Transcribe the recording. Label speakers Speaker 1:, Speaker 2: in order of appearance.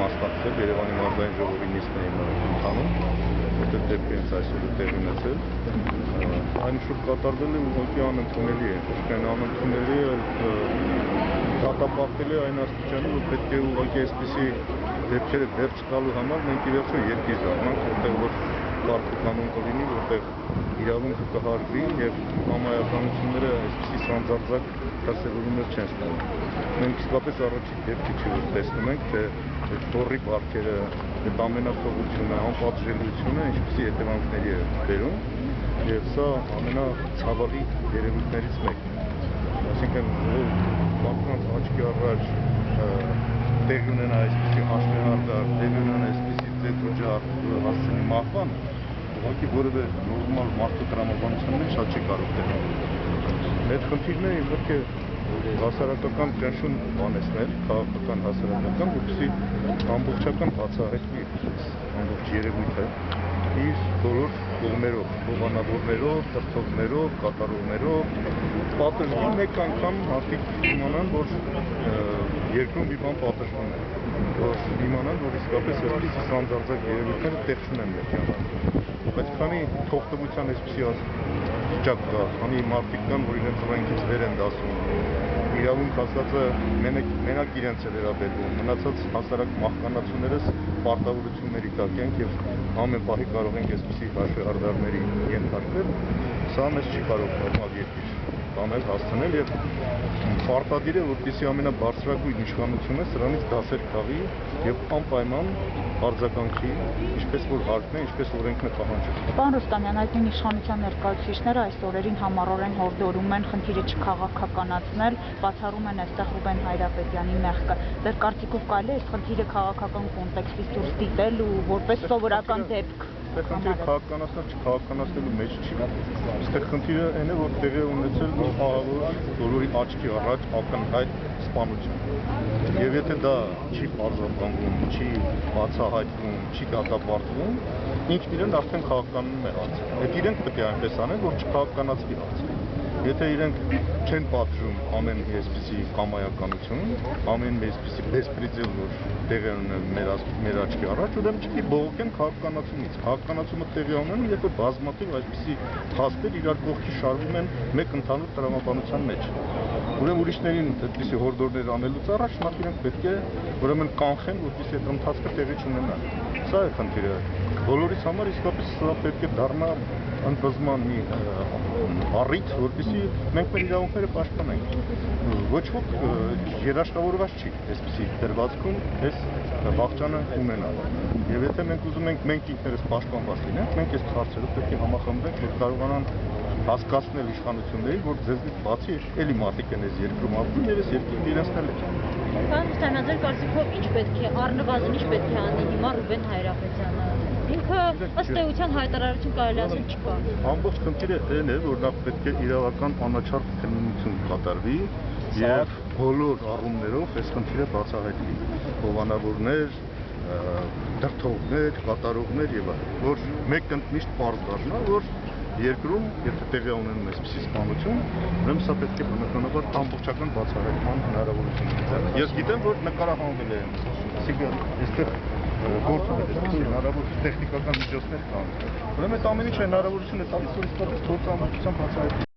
Speaker 1: մասնակցել Երևանի մարզային ժողովի նիստերին ընթանում, որտեղ դեպքը հենց այսօր տեղի ունեցել։ Այն շուտ կատարվել է ուղղակի անընդունելի է, ոչ թե անընդունելի է, դատապարտել է այն աստիճանի, որ պետք է ուղղակի այսպիսի դեպքերը դեռ չգալու համար մենք ի վերջո երկիր դառնանք, որտեղ որ կարգ ու կանոն կլինի, որտեղ իրավունքը կհարգվի եւ համայնականությունները այսպիսի սանձարձակ դասավորումներ չեն ստանում։ Մենք իսկապես առաջին դեպքը չի որ տեսնում ենք, թե այդ թորի բարքերը, այդ ամենափողությունը, անպատժելիությունը ինչպիսի հետևանքների է բերում եւ սա ամենացավալի երևույթներից մեկն է։ Այսինքն մարդկանց աչքի առաջ տեղի ունենա այսպիսի հաշվեհարդար, տեղի ունենա այսպիսի ձեթուջար հասցնի մահվան, ուղղակի որևէ նորմալ մարդու տրամաբանության մեջ շատ չի կարող տեղի ունենալ։ Այդ խնդիրն է իհարկե հասարակական ճնշում բանեցնել, քաղաքական հասարակական, որպեսզի ամբողջական բացահայտվի ամբողջ երևույթը իր բոլոր կողմերով, հովանավորներով, տրթողներով, կատարողներով, պատժվի մեկ անգամ մարդիկ իմանան, որ երկրում մի բան պատժվում է, որ իմանան, որ իսկապես այսպիսի սանձարձակ երևույթները տեղ չունեն մեր կյանքում։ Բայց քանի թողտվության այսպիսի վիճակ կա, քանի մարդիկ կան, որ իրենց ռանքից վեր են դասում, իրավունք ասածը մենակ իրենց է վերաբերվում, մնացած հասարակ մահկանացուներս պարտավորությունների տակ ենք եւ ամեն պահի կարող ենք այսպիսի հաշվեհարդարների ենթարկվել, սա մեզ չի կարող նորմալ երկիր տանել, հասցնել եւ պարտադիր է, որպեսզի ամենաբարձրագույն իշխանությունը սրանից դասեր քաղի եւ անպայման արձագանքի, ինչպես որ հարկն է, ինչպես օրենքն է պահանջում։
Speaker 2: Պարոն Ռուստամյան, այդ նույն իշխանության ներկայացուցիչները այս օրերին համառորեն հորդորում են խնդիրը չքաղաքականացնել, բացառում են այստեղ Ռուբեն Հայրապետյանի մեղքը։ Ձեր կարծիքով կարելի է այս խնդիրը քաղաքական կոնտեքստից դուրս դիտել ու որպես սովորական դեպք։
Speaker 1: Խնդիրը քաղաքականացնել, չքաղաքականացնելու մեջ չի։ Այստեղ խնդիրը այն է, որ տեղի է ունեցել ահավոր բոլորի աչքի առաջ ակնհայտ սպանություն։ Եվ եթե դա չի պարզաբանվում, չի բացահայտվում, չի դատապարտվում, ինքն իրեն արդեն քաղաքականանում է հարցը։ Այդ իրենք պետք է այնպես անեն, որ չքաղաքականացվի հարցը։ Եթե իրենք չեն պատժում ամեն այսպիսի կամայականություն, ամեն այսպիսի բեսպրեդել, որ տեղի ունեն մեր աչքի առաջ, ուրեմն չպետք է բողոքեն քաղաքականացումից։ Քաղաքականացումը տեղի ունենում, երբ որ բազմաթիվ այսպիսի փաստեր իրար կողքի շարվում են մեկ ընդհանուր տրամաբանության մեջ։ Ուրեմն ուրիշներին այդպիսի հորդորներ անելուց առաջ նախ իրենք պետք է ուրեմն կանխեն, որպեսզի այդ ընթացքը տեղի չունենա։ Սա է խնդիրը։ Բոլորիս համար իսկապես սա պետք է դառնա ընդվզման մի առիթ, որպեսզի մենք մեր իրավունքները պաշտպանենք։ Ոչ ոք երաշխավորված չի այսպիսի դրվածքում այս վախճանը ունենալ։ Եվ եթե մենք ուզում ենք մենք ինքներս պաշտպանված լինենք, մենք այս հարցերով պետք է համախմբենք, որ կարողանան հասկացնել իշխանություններին, որ ձեզնից բացի էլի մարդիկ են այս երկրում ապրում եւ այս երկիրը իրենցնել են։
Speaker 3: Պարոն Ռուստամյան, ձեր կարծիքով ինչ պետք է առնվազն ինչ պետք է անի հիմա Ռուբեն Հայրապետյանը։ Ինքը ըստ էության հայտարարություն կարելի ասել չկա։
Speaker 1: Ամբողջ խնդիրը այն է, որ նա պետք է իրավական անաչառ քննություն կատարվի եւ բոլոր առումներով այս խնդիրը բացահայտվի։ Հովանավորներ, դրթողներ, կատարողներ եւ այլն, որ մեկ միշտ պարզ դառնա, որ երկրում, եթե տեղի ունենում այսպիսի սպանություն, ուրեմն սա պետք է բնականաբար ամբողջական բացահայտման հնարավորություն ունենա։ Ես գիտեմ, որ նկարահանվել է, այսինքն այստեղ գործում է հնարավոր տեխնիկական միջոցներ կան։ Ուրեմն այդ ամեն ինչը հնարավորություն է տալիս, որ իսկապես գործը ամբողջությամբ բացահայտվի։